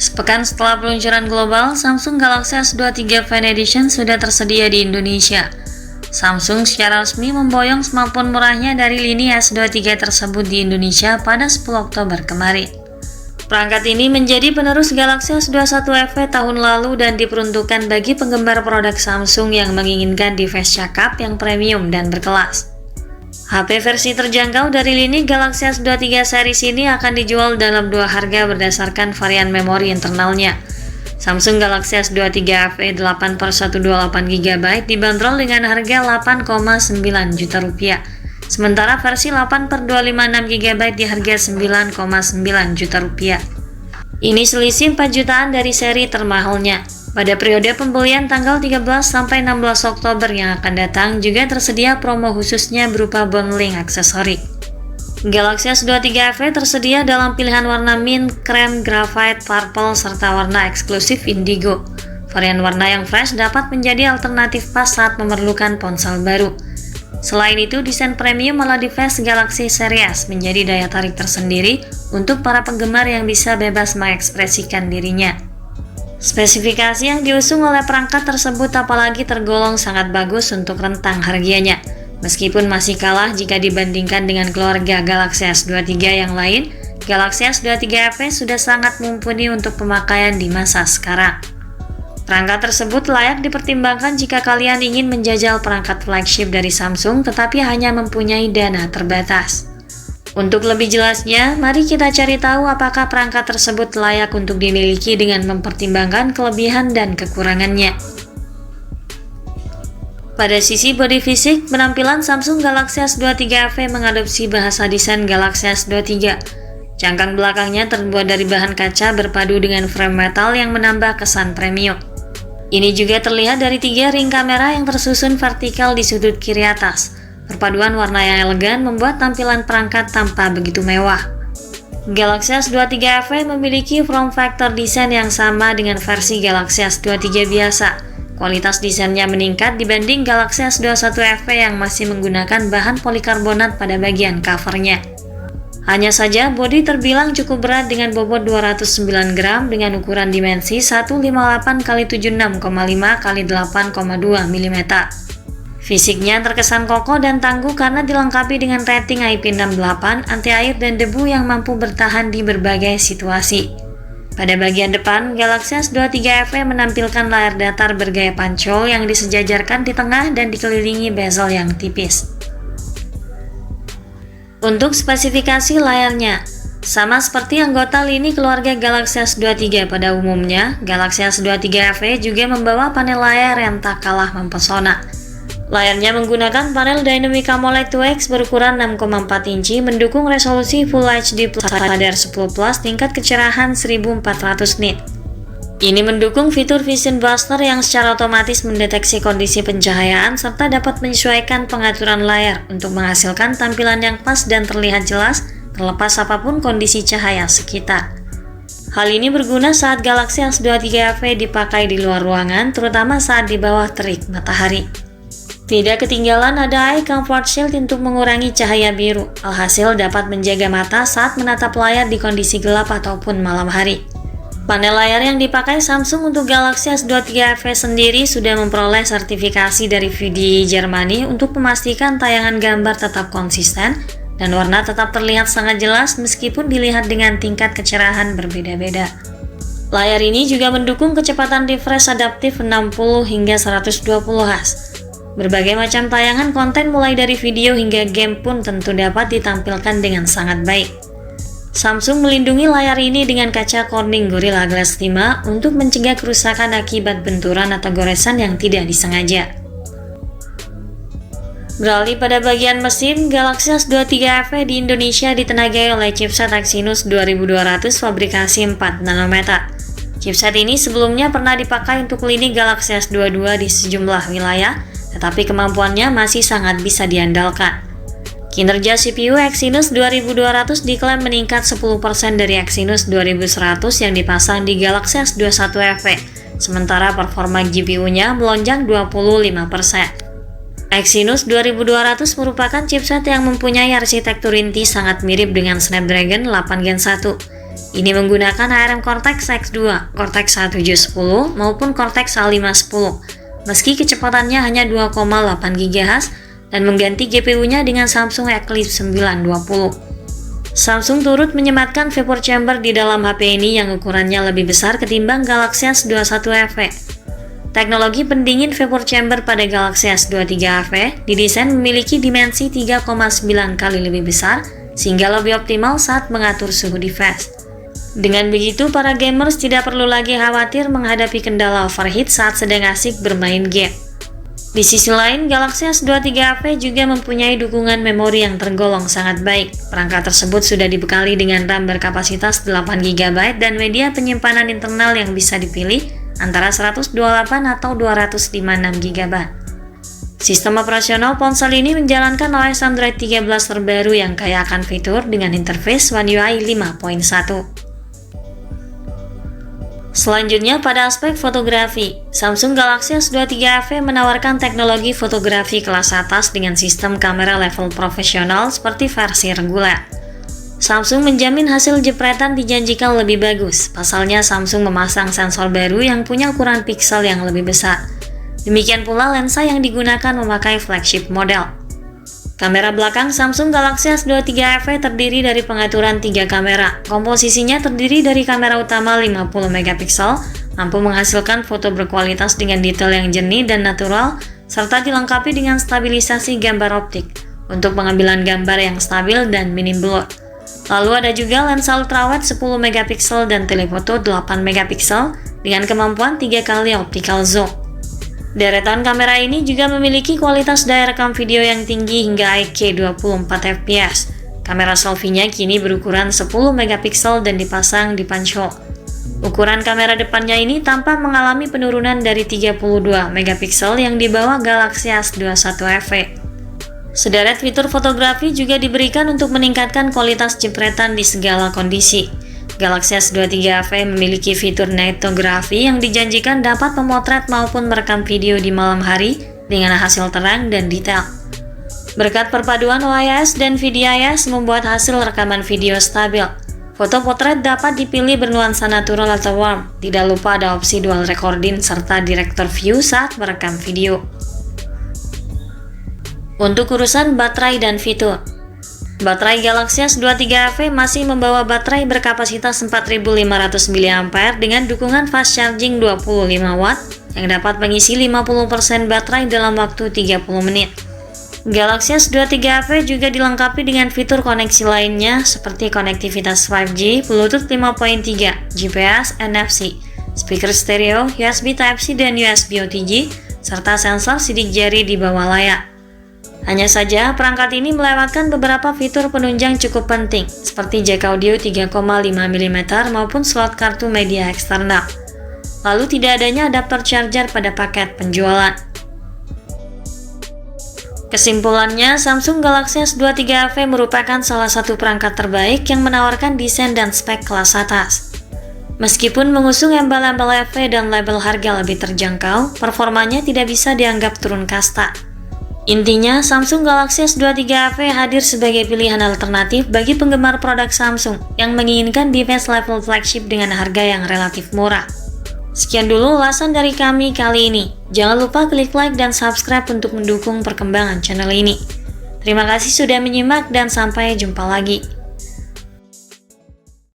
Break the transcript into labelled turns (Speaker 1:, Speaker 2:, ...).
Speaker 1: Sepekan setelah peluncuran global, Samsung Galaxy S23 Fan Edition sudah tersedia di Indonesia. Samsung secara resmi memboyong smartphone murahnya dari lini S23 tersebut di Indonesia pada 10 Oktober kemarin. Perangkat ini menjadi penerus Galaxy S21 FE tahun lalu dan diperuntukkan bagi penggemar produk Samsung yang menginginkan device cakap yang premium dan berkelas. HP versi terjangkau dari lini Galaxy S23 series ini akan dijual dalam dua harga berdasarkan varian memori internalnya. Samsung Galaxy S23 FE 8/128GB dibanderol dengan harga 8,9 juta rupiah. Sementara versi 8/256GB di harga 9,9 juta rupiah. Ini selisih 4 jutaan dari seri termahalnya. Pada periode pembelian tanggal 13 sampai 16 Oktober yang akan datang juga tersedia promo khususnya berupa bundling aksesori. Galaxy S23 FE tersedia dalam pilihan warna mint, krem, graphite, purple, serta warna eksklusif indigo. Varian warna yang fresh dapat menjadi alternatif pas saat memerlukan ponsel baru. Selain itu, desain premium ala device Galaxy Series menjadi daya tarik tersendiri untuk para penggemar yang bisa bebas mengekspresikan dirinya. Spesifikasi yang diusung oleh perangkat tersebut apalagi tergolong sangat bagus untuk rentang harganya. Meskipun masih kalah jika dibandingkan dengan keluarga Galaxy S23 yang lain, Galaxy S23 FE sudah sangat mumpuni untuk pemakaian di masa sekarang. Perangkat tersebut layak dipertimbangkan jika kalian ingin menjajal perangkat flagship dari Samsung tetapi hanya mempunyai dana terbatas. Untuk lebih jelasnya, mari kita cari tahu apakah perangkat tersebut layak untuk dimiliki dengan mempertimbangkan kelebihan dan kekurangannya. Pada sisi bodi fisik, penampilan Samsung Galaxy S23 FE mengadopsi bahasa desain Galaxy S23. Cangkang belakangnya terbuat dari bahan kaca berpadu dengan frame metal yang menambah kesan premium. Ini juga terlihat dari 3 ring kamera yang tersusun vertikal di sudut kiri atas. Perpaduan warna yang elegan membuat tampilan perangkat tampak begitu mewah. Galaxy S23 FE memiliki form factor desain yang sama dengan versi Galaxy S23 biasa. Kualitas desainnya meningkat dibanding Galaxy S21 FE yang masih menggunakan bahan polikarbonat pada bagian covernya. Hanya saja, bodi terbilang cukup berat dengan bobot 209 gram dengan ukuran dimensi 158x76,5 x 8,2 mm. Fisiknya terkesan kokoh dan tangguh karena dilengkapi dengan rating IP68, anti air dan debu yang mampu bertahan di berbagai situasi. Pada bagian depan, Galaxy S23 FE menampilkan layar datar bergaya pancol yang disejajarkan di tengah dan dikelilingi bezel yang tipis. Untuk spesifikasi layarnya, sama seperti anggota lini keluarga Galaxy S23 pada umumnya, Galaxy S23 FE juga membawa panel layar yang tak kalah mempesona. Layarnya menggunakan panel Dynamic AMOLED 2X berukuran 6,4 inci mendukung resolusi Full HD Plus HDR 10+ tingkat kecerahan 1400 nit. Ini mendukung fitur Vision Buster yang secara otomatis mendeteksi kondisi pencahayaan serta dapat menyesuaikan pengaturan layar untuk menghasilkan tampilan yang pas dan terlihat jelas terlepas apapun kondisi cahaya sekitar. Hal ini berguna saat Galaxy S23 FE dipakai di luar ruangan, terutama saat di bawah terik matahari. Tidak ketinggalan ada Eye Comfort Shield untuk mengurangi cahaya biru, alhasil dapat menjaga mata saat menatap layar di kondisi gelap ataupun malam hari. Panel layar yang dipakai Samsung untuk Galaxy S23 FE sendiri sudah memperoleh sertifikasi dari VDI Germany untuk memastikan tayangan gambar tetap konsisten dan warna tetap terlihat sangat jelas meskipun dilihat dengan tingkat kecerahan berbeda-beda. Layar ini juga mendukung kecepatan refresh adaptif 60 hingga 120 Hz. Berbagai macam tayangan konten mulai dari video hingga game pun tentu dapat ditampilkan dengan sangat baik. Samsung melindungi layar ini dengan kaca Corning Gorilla Glass 5 untuk mencegah kerusakan akibat benturan atau goresan yang tidak disengaja. Beralih pada bagian mesin, Galaxy S23 FE di Indonesia ditenagai oleh chipset Exynos 2200 fabrikasi 4 nanometer. Chipset ini sebelumnya pernah dipakai untuk lini Galaxy S22 di sejumlah wilayah, tetapi kemampuannya masih sangat bisa diandalkan. Kinerja CPU Exynos 2200 diklaim meningkat 10% dari Exynos 2100 yang dipasang di Galaxy S21 FE, sementara performa GPU-nya melonjak 25%. Exynos 2200 merupakan chipset yang mempunyai arsitektur inti sangat mirip dengan Snapdragon 8 Gen 1. Ini menggunakan ARM Cortex X2, Cortex A710 maupun Cortex A510, meski kecepatannya hanya 2,8 GHz dan mengganti GPU-nya dengan Samsung Eclipse 920. Samsung turut menyematkan vapor chamber di dalam HP ini yang ukurannya lebih besar ketimbang Galaxy S21 FE. Teknologi pendingin vapor chamber pada Galaxy S23 FE didesain memiliki dimensi 3,9 kali lebih besar sehingga lebih optimal saat mengatur suhu device. Dengan begitu, para gamers tidak perlu lagi khawatir menghadapi kendala overheat saat sedang asik bermain game. Di sisi lain, Galaxy S23 FE juga mempunyai dukungan memori yang tergolong sangat baik. Perangkat tersebut sudah dibekali dengan RAM berkapasitas 8GB dan media penyimpanan internal yang bisa dipilih antara 128 atau 256GB. Sistem operasional ponsel ini menjalankan OS Android 13 terbaru yang kaya akan fitur dengan interface One UI 5.1. Selanjutnya, pada aspek fotografi, Samsung Galaxy S23 FE menawarkan teknologi fotografi kelas atas dengan sistem kamera level profesional seperti versi reguler. Samsung menjamin hasil jepretan dijanjikan lebih bagus. Pasalnya, Samsung memasang sensor baru yang punya ukuran piksel yang lebih besar. Demikian pula lensa yang digunakan memakai flagship model. Kamera belakang Samsung Galaxy S23 FE terdiri dari pengaturan 3 kamera. Komposisinya terdiri dari kamera utama 50 MP, mampu menghasilkan foto berkualitas dengan detail yang jernih dan natural, serta dilengkapi dengan stabilisasi gambar optik untuk pengambilan gambar yang stabil dan minim blur. Lalu ada juga lensa ultrawide 10 MP dan telefoto 8 MP dengan kemampuan 3 kali optical zoom. Deretan kamera ini juga memiliki kualitas daya rekam video yang tinggi hingga 8K 24fps. Kamera selfie-nya kini berukuran 10 MP dan dipasang di punch hole. Ukuran kamera depannya ini tampak mengalami penurunan dari 32 MP yang dibawa Galaxy S21 FE. Sederet fitur fotografi juga diberikan untuk meningkatkan kualitas jepretan di segala kondisi. Galaxy S23 FE memiliki fitur nightography yang dijanjikan dapat memotret maupun merekam video di malam hari dengan hasil terang dan detail. Berkat perpaduan OIS dan VDIS membuat hasil rekaman video stabil. Foto potret dapat dipilih bernuansa natural atau warm. Tidak lupa ada opsi dual recording serta director view saat merekam video. Untuk urusan baterai dan fitur, baterai Galaxy S23 FE masih membawa baterai berkapasitas 4500 mAh dengan dukungan fast charging 25W yang dapat mengisi 50% baterai dalam waktu 30 menit. Galaxy S23 FE juga dilengkapi dengan fitur koneksi lainnya seperti konektivitas 5G, Bluetooth 5.3, GPS, NFC, speaker stereo, USB Type-C dan USB OTG, serta sensor sidik jari di bawah layar. Hanya saja, perangkat ini melewatkan beberapa fitur penunjang cukup penting, seperti jack audio 3,5 mm maupun slot kartu media eksternal. Lalu tidak adanya adaptor charger pada paket penjualan. Kesimpulannya, Samsung Galaxy S23 FE merupakan salah satu perangkat terbaik yang menawarkan desain dan spek kelas atas. Meskipun mengusung embel-embel FE dan label harga lebih terjangkau, performanya tidak bisa dianggap turun kasta. Intinya, Samsung Galaxy S23 FE hadir sebagai pilihan alternatif bagi penggemar produk Samsung yang menginginkan device level flagship dengan harga yang relatif murah. Sekian dulu ulasan dari kami kali ini. Jangan lupa klik like dan subscribe untuk mendukung perkembangan channel ini. Terima kasih sudah menyimak dan sampai jumpa lagi.